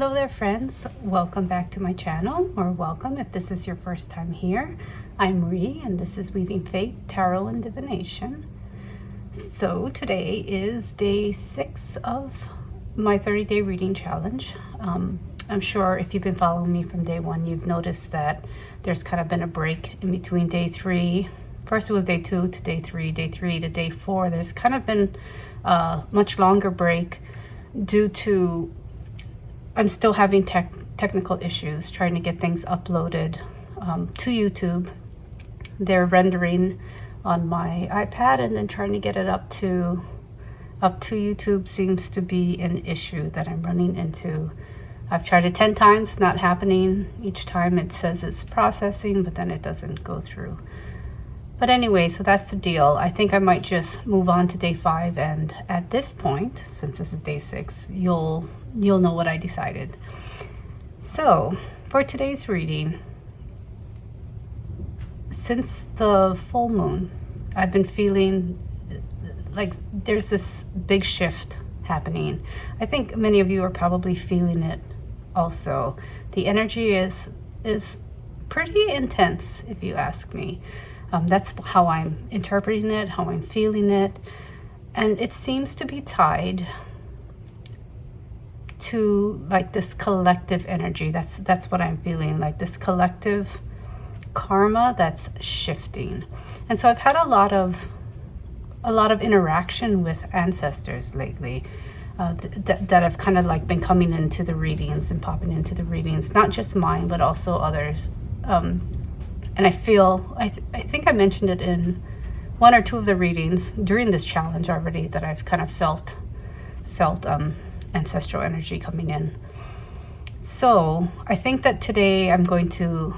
Hello there friends, welcome back to my channel, or welcome if this is your first time here. I'm Ree and this is Weaving Fate, Tarot and Divination. So today is day 6 of my 30-day reading challenge. I'm sure if you've been following me from day 1, you've noticed that there's kind of been a break in between day 3. First it was day 2 to day 3, day 3 to day 4. There's kind of been a much longer break due to I'm still having technical issues trying to get things uploaded to YouTube. They're rendering on my iPad and then trying to get it up to YouTube seems to be an issue that I'm running into. I've tried it 10 times, not happening. Each time it says it's processing, but then it doesn't go through. But anyway, so that's the deal. I think I might just move on to day 5, and at this point, since this is day 6, you'll know what I decided. So for today's reading, since the full moon, I've been feeling like there's this big shift happening. I think many of you are probably feeling it also. The energy is pretty intense, if you ask me. That's how I'm interpreting it, how I'm feeling it. And it seems to be tied to like this collective energy. That's what I'm feeling, like this collective karma that's shifting. And so I've had a lot of interaction with ancestors lately that have kind of like been coming into the readings and popping into the readings, not just mine, but also others. And I feel, I think I mentioned it in 1 or 2 of the readings during this challenge already, that I've kind of felt ancestral energy coming in. So I think that today I'm going to,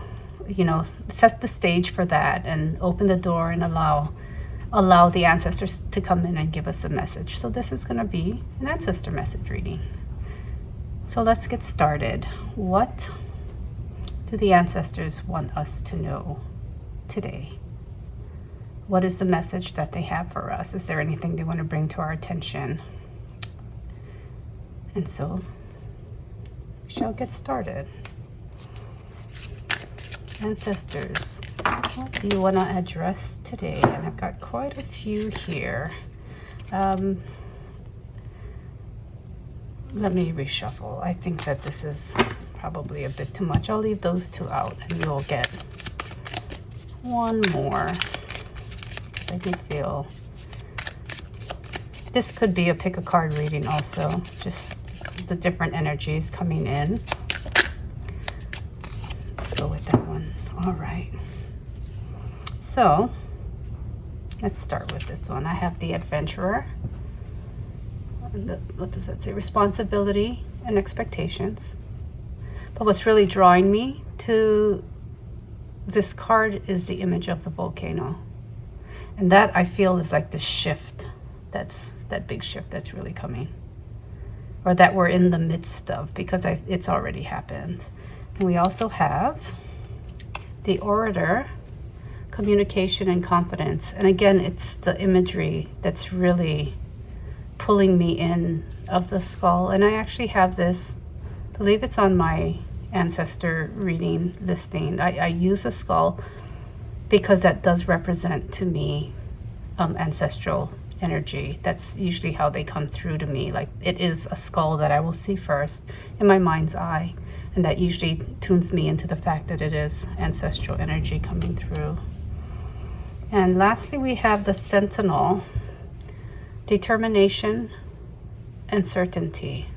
set the stage for that and open the door and allow the ancestors to come in and give us a message. So this is going to be an ancestor message reading. So let's get started. What do the ancestors want us to know today? What is the message that they have for us? Is there anything they want to bring to our attention? And so we shall get started. Ancestors, what do you want to address today? And I've got quite a few here. Let me reshuffle. I think that this is probably a bit too much. I'll leave those 2 out and you'll get one more. I do feel this could be a pick a card reading also, just the different energies coming in. Let's go with that one. All right. So let's start with this one. I have the Adventurer. What does that say? Responsibility and expectations. But what's really drawing me to this card is the image of the volcano. And that I feel is like the shift, that big shift that's really coming. Or that we're in the midst of, because it's already happened. And we also have the Orator, communication and confidence. And again, it's the imagery that's really pulling me in of the skull. And I actually have this, I believe it's on my ancestor reading listing. I use a skull because that does represent to me ancestral energy. That's usually how they come through to me. Like it is a skull that I will see first in my mind's eye, and that usually tunes me into the fact that it is ancestral energy coming through. And lastly, we have the Sentinel, determination and certainty.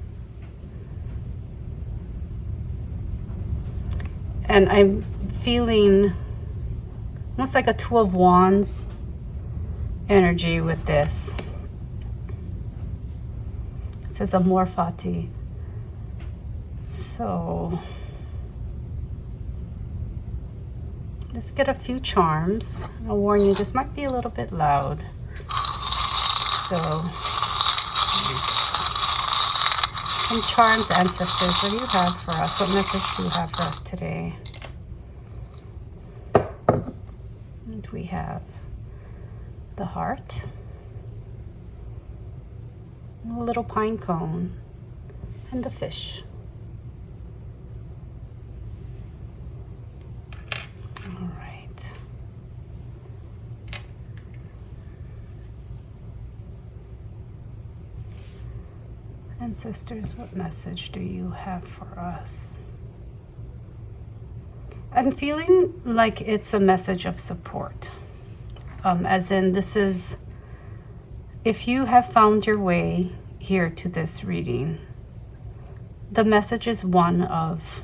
And I'm feeling almost like a 2 of Wands energy with this. It says Amor Fati. So let's get a few charms. I'll warn you, this might be a little bit loud. So some charms, ancestors, what do you have for us? What message do you have for us today? And we have the Heart, a little pine cone, and the Fish. Ancestors, what message do you have for us? I'm feeling like it's a message of support. As in, this is, if you have found your way here to this reading, the message is one of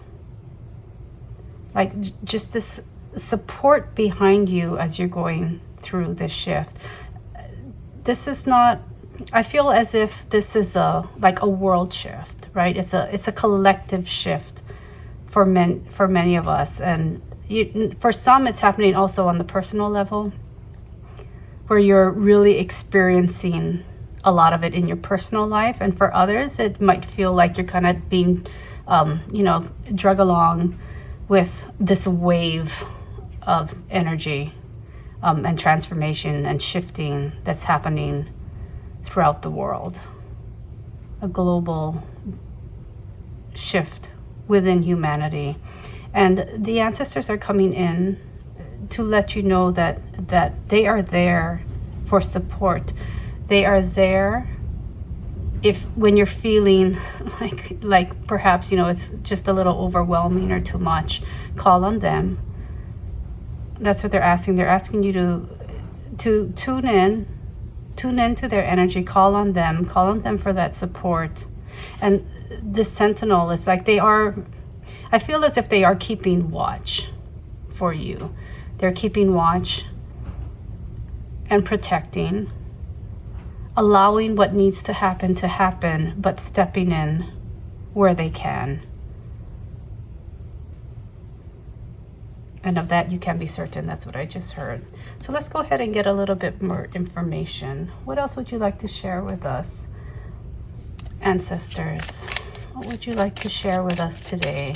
like just this support behind you as you're going through this shift. This is not, I feel as if this is like a world shift, right? It's a collective shift for many of us, and for some it's happening also on the personal level, where you're really experiencing a lot of it in your personal life, and for others it might feel like you're kind of being drug along with this wave of energy and transformation and shifting that's happening throughout the world. A global shift within humanity. And the ancestors are coming in to let you know that they are there for support. They are there when you're feeling like perhaps it's just a little overwhelming or too much. Call on them. That's what they're asking. They're asking you to tune in to their energy. Call on them for that support. And this sentinel is like I feel as if they are keeping watch for you. They're keeping watch and protecting, allowing what needs to happen, but stepping in where they can. And of that you can be certain. That's what I just heard. So let's go ahead and get a little bit more information. What else would you like to share with us, ancestors? What would you like to share with us today?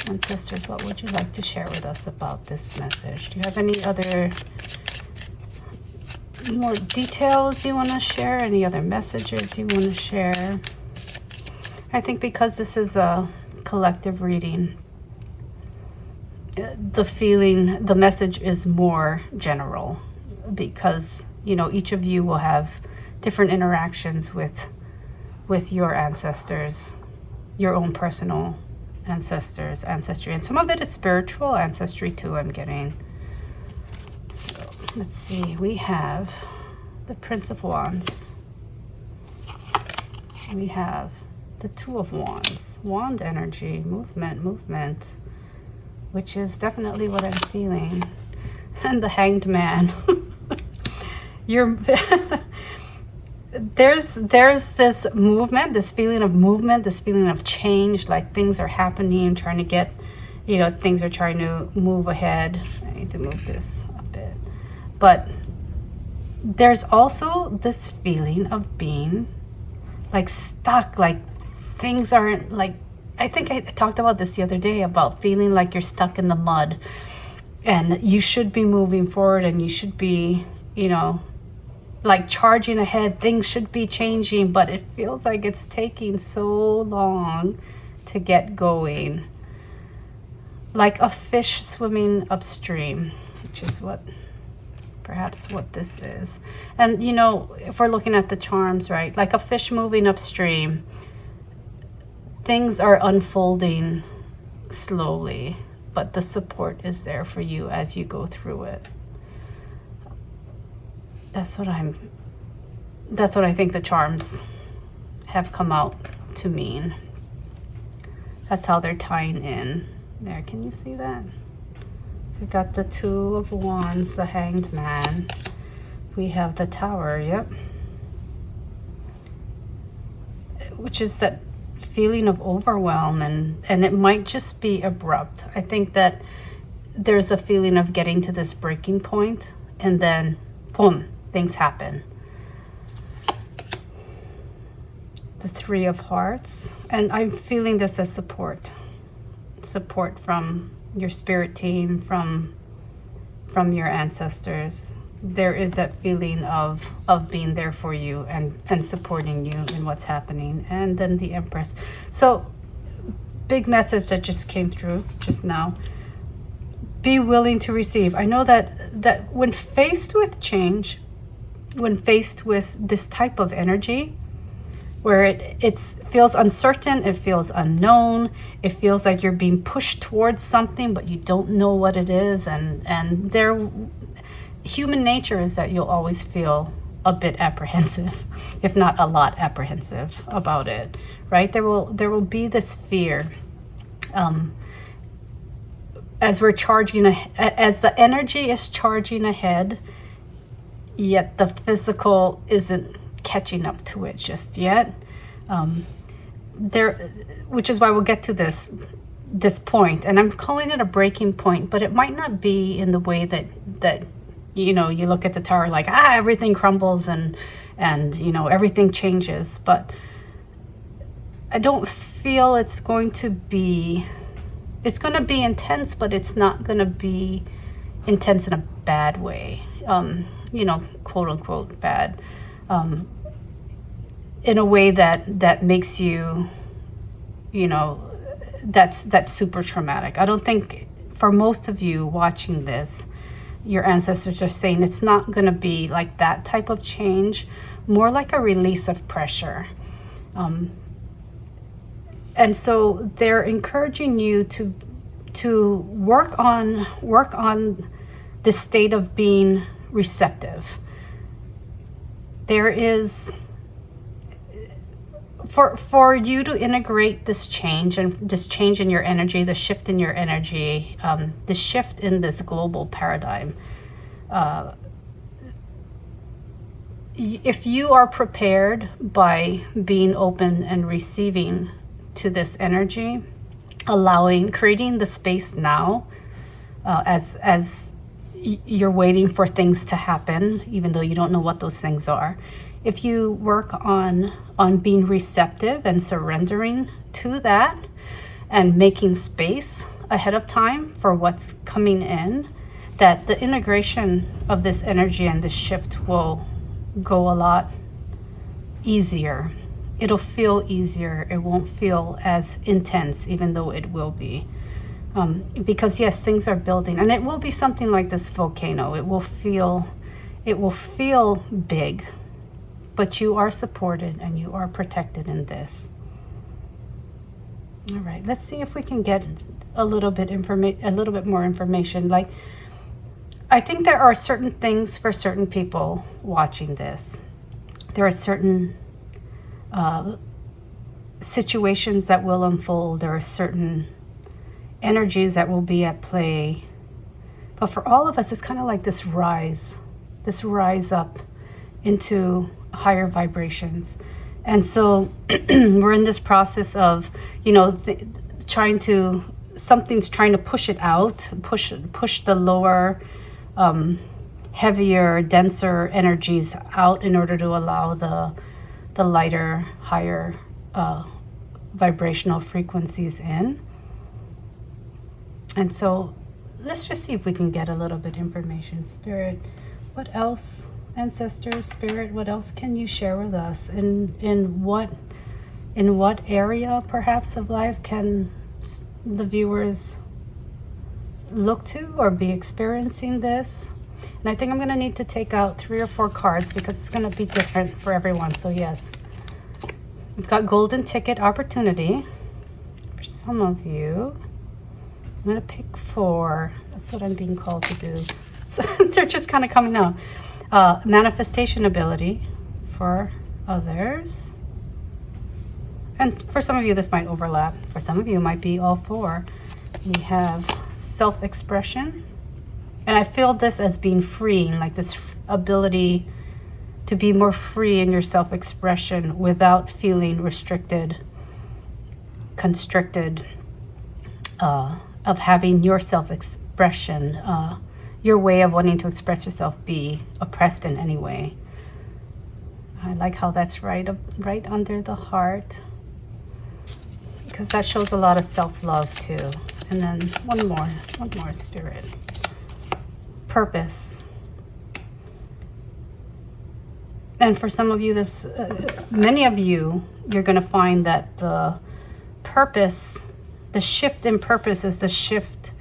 Ancestors, what would you like to share with us about this message? Do you have any other more details you want to share? Any other messages you want to share? I think because this is a collective reading, the message is more general, because each of you will have different interactions with your ancestors, your own personal ancestry, and some of it is spiritual ancestry too, I'm getting. So let's see, we have the Prince of Wands, we have the Two of Wands, wand energy, movement, which is definitely what I'm feeling, and the Hanged Man. There's this movement, this feeling of movement, this feeling of change, like things are happening, trying to get, things are trying to move ahead. I need to move this a bit. But there's also this feeling of being like stuck, like things aren't like, I think I talked about this the other day, about feeling like you're stuck in the mud and you should be moving forward and you should be, like charging ahead. Things should be changing, but it feels like it's taking so long to get going. Like a fish swimming upstream, which is perhaps what this is. And if we're looking at the charms, right? Like a fish moving upstream, things are unfolding slowly, but the support is there for you as you go through it. That's what I think the charms have come out to mean. That's how they're tying in there. Can you see that? So we got the Two of Wands, the Hanged Man. We have the Tower, yep. Which is that feeling of overwhelm, and it might just be abrupt. I think that there's a feeling of getting to this breaking point, and then boom, things happen. The Three of Hearts, and I'm feeling this as support from your spirit team, from your ancestors. There is that feeling of being there for you and supporting you in what's happening. And then the Empress. So big message that just came through just now. Be willing to receive. I know that when faced with change, when faced with this type of energy, where it feels uncertain, it feels unknown, it feels like you're being pushed towards something, but you don't know what it is. And human nature is that you'll always feel a bit apprehensive, if not a lot apprehensive about it, right? There will be this fear as we're charging, as the energy is charging ahead, yet the physical isn't catching up to it just yet. Which is why we'll get to this point, and I'm calling it a breaking point, but it might not be in the way that you know, you look at the tower like, everything crumbles and you know, everything changes. But I don't feel it's going to be intense, but it's not going to be intense in a bad way, you know, quote unquote bad, in a way that makes you, you know, that's super traumatic. I don't think, for most of you watching this, your ancestors are saying it's not going to be like that type of change, more like a release of pressure. And so they're encouraging you to work on this state of being receptive. There is, for you to integrate this change, and this change in your energy, the shift in your energy, the shift in this global paradigm, if you are prepared by being open and receiving to this energy, creating the space now, as you're waiting for things to happen, even though you don't know what those things are. If you work on being receptive and surrendering to that, and making space ahead of time for what's coming in, that the integration of this energy and this shift will go a lot easier. It'll feel easier. It won't feel as intense, even though it will be. Because yes, things are building, and it will be something like this volcano. It will feel big, but you are supported and you are protected in this. All right, let's see if we can get a little bit more information. Like, I think there are certain things for certain people watching this. There are certain situations that will unfold. There are certain energies that will be at play. But for all of us, it's kind of like this rise up into higher vibrations. And so we're in this process of, you know, something's trying to push it out, push the lower, heavier, denser energies out in order to allow the lighter, higher vibrational frequencies in. And so let's just see if we can get a little bit information. Spirit, what else? Ancestors, Spirit, what else can you share with us? In what area perhaps of life can the viewers look to or be experiencing this? And I think I'm going to need to take out 3 or 4 cards because it's going to be different for everyone. So yes, we've got golden ticket opportunity for some of you. I'm going to pick 4. That's what I'm being called to do. So they're just kind of coming out. Manifestation ability for others. And for some of you, this might overlap. For some of you, it might be all 4. We have self-expression. And I feel this as being freeing, like this ability to be more free in your self-expression without feeling restricted, constricted, of having your self-expression, your way of wanting to express yourself, be oppressed in any way. I like how that's right under the heart, because that shows a lot of self-love too. And then one more, Spirit. Purpose. And for some of you, many of you, you're going to find that the purpose, the shift in purpose is the shift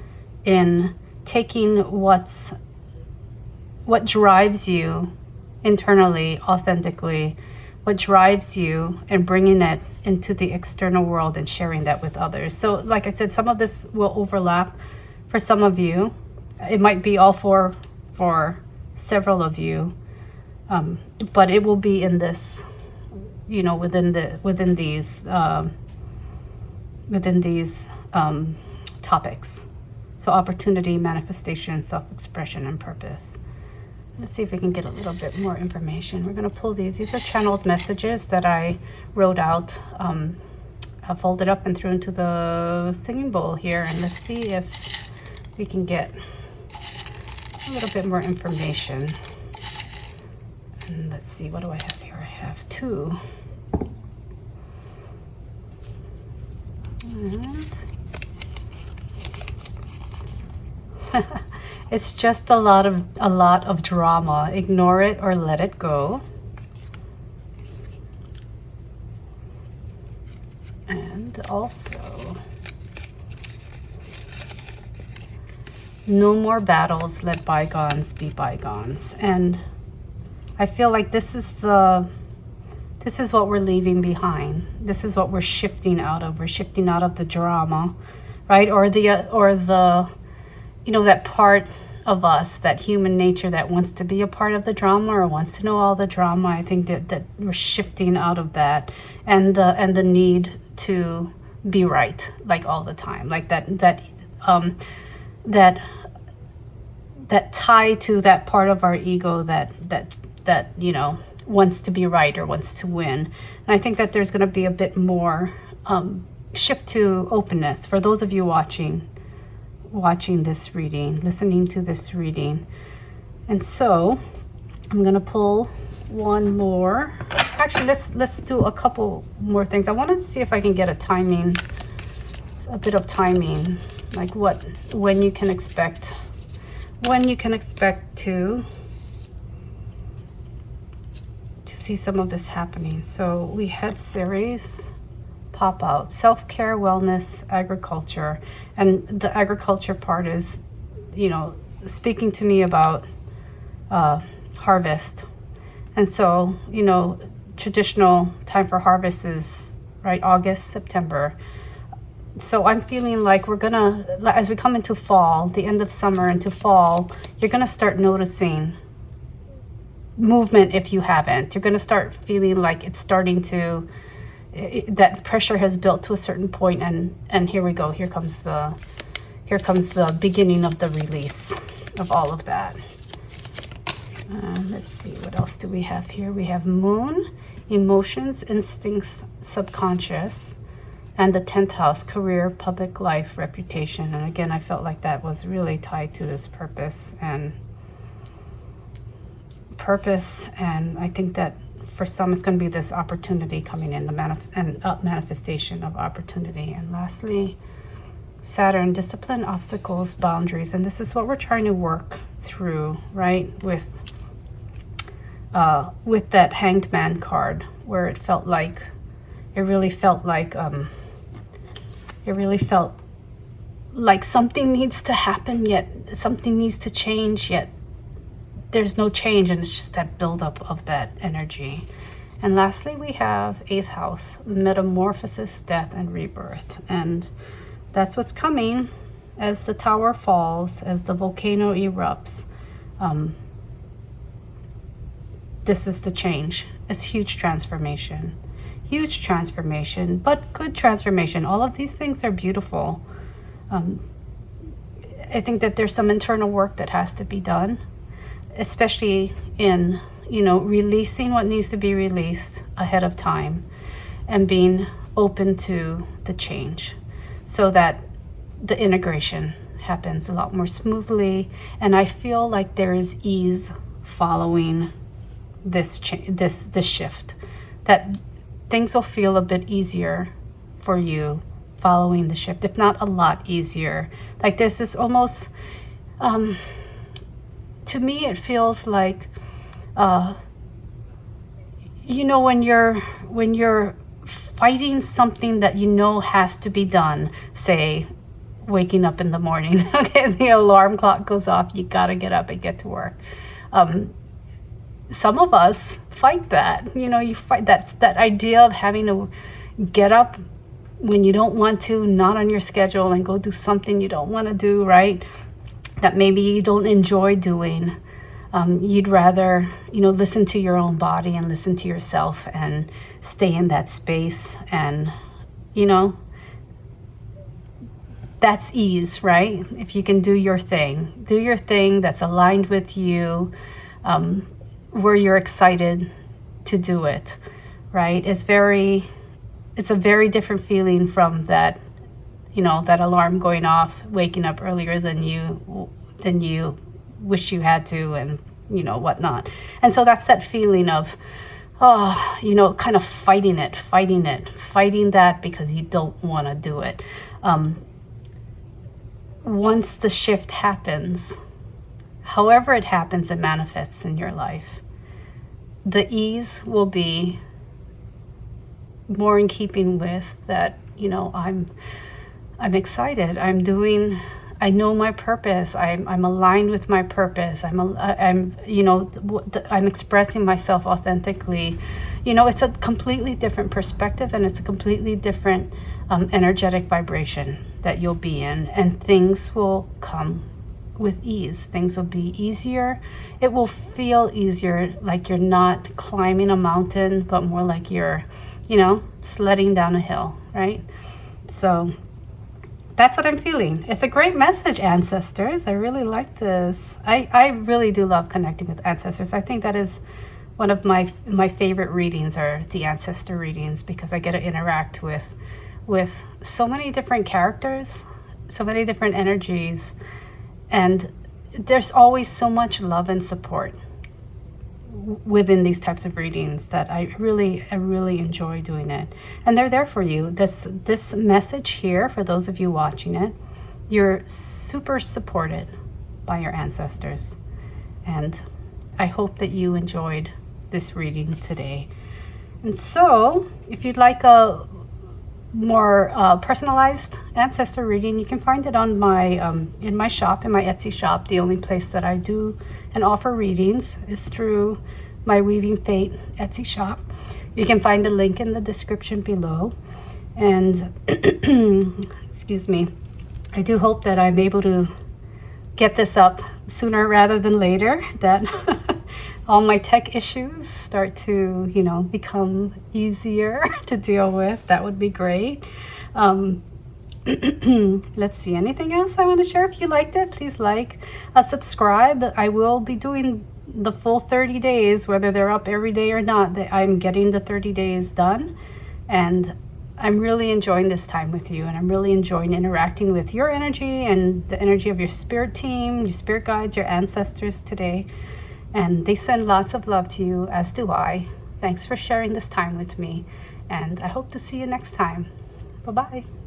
in taking what drives you internally, authentically, what drives you, and bringing it into the external world and sharing that with others. So like I said, some of this will overlap for some of you. It might be all for several of you, but it will be in this, you know, within these topics. So opportunity, manifestation, self-expression, and purpose. Let's see if we can get a little bit more information. We're going to pull these. These are channeled messages that I wrote out. I folded up and threw into the singing bowl here. And let's see if we can get a little bit more information. And let's see, what do I have here? I have 2. And it's just a lot of drama. Ignore it or let it go. And also, no more battles, let bygones be bygones. And I feel like this is what we're leaving behind. This is what we're shifting out of. We're shifting out of the drama, right? Or the you know, that part of us, that human nature that wants to be a part of the drama or wants to know all the drama. I think that we're shifting out of that, and the need to be right, like all the time, like that tie to that part of our ego that you know, wants to be right or wants to win. And I think that there's going to be a bit more shift to openness for those of you watching this reading, listening to this reading. And so I'm gonna pull one more. Actually, let's do a couple more things. I wanted to see if I can get a bit of timing, like when you can expect to see some of this happening. So we had series pop out: self-care, wellness, agriculture. And the agriculture part is, you know, speaking to me about harvest. And so, you know, traditional time for harvest is right August, September. So I'm feeling like we're gonna, as we come into fall, the end of summer into fall, you're gonna start noticing movement. If you haven't, you're gonna start feeling like it's starting to, that pressure has built to a certain point, and here we go. Here comes the beginning of the release of all of that. Let's see, what else do we have here? We have moon, emotions, instincts, subconscious, and the 10th house, career, public life, reputation. And again, I felt like that was really tied to this purpose, and I think that for some, it's going to be this opportunity coming in, the manifestation of opportunity. And lastly, Saturn, discipline, obstacles, boundaries. And this is what we're trying to work through, right? With that Hanged Man card, where it really felt like something needs to happen, yet something needs to change, yet there's no change, and it's just that buildup of that energy. And lastly, we have 8th house, metamorphosis, death, and rebirth. And that's what's coming as the tower falls, as the volcano erupts. This is the change. It's huge transformation, but good transformation. All of these things are beautiful. I think that there's some internal work that has to be done, especially in, you know, releasing what needs to be released ahead of time and being open to the change, so that the integration happens a lot more smoothly. And I feel like there is ease following this shift, that things will feel a bit easier for you following the shift, if not a lot easier. Like there's this almost, to me, it feels like, you know, when you're fighting something that you know has to be done, say waking up in the morning, okay, the alarm clock goes off, you gotta get up and get to work. some of us fight that. You know, you fight that idea of having to get up when you don't want to, not on your schedule, and go do something you don't want to do, right? That maybe you don't enjoy doing. You'd rather, you know, listen to your own body and listen to yourself and stay in that space. And, you know, that's ease, right? If you can do your thing that's aligned with you, where you're excited to do it, right? It's a very different feeling from that, you know, that alarm going off, waking up earlier than you wish you had to, and, you know, whatnot. And so that's that feeling of, oh, you know, kind of fighting that because you don't want to do it. Once the shift happens, however it happens, it manifests in your life. The ease will be more in keeping with that, you know, I'm excited. I know my purpose. I'm aligned with my purpose. I'm you know, I'm expressing myself authentically. You know, it's a completely different perspective, and it's a completely different energetic vibration that you'll be in, and things will come with ease. Things will be easier. It will feel easier, like you're not climbing a mountain, but more like you're, you know, sledding down a hill, right? So that's what I'm feeling. It's a great message, ancestors. I really like this. I really do love connecting with ancestors. I think that is one of my favorite readings, are the ancestor readings, because I get to interact with so many different characters, so many different energies, and there's always so much love and support within these types of readings that I really enjoy doing it. And they're there for you. This message here, for those of you watching it, you're super supported by your ancestors. And I hope that you enjoyed this reading today. And so if you'd like a more personalized ancestor reading, you can find it on my in my shop, in my Etsy shop. The only place that I do and offer readings is through my WeavingFate Etsy shop. You can find the link in the description below. And excuse me, I do hope that I'm able to get this up sooner rather than later, that all my tech issues start to, you know, become easier to deal with. That would be great. Let's see, anything else I want to share? If you liked it, please subscribe. I will be doing the full 30 days, whether they're up every day or not. I'm getting the 30 days done, and I'm really enjoying this time with you, and I'm really enjoying interacting with your energy and the energy of your spirit team, your spirit guides, your ancestors today. And they send lots of love to you, as do I. Thanks for sharing this time with me, and I hope to see you next time. Bye-bye.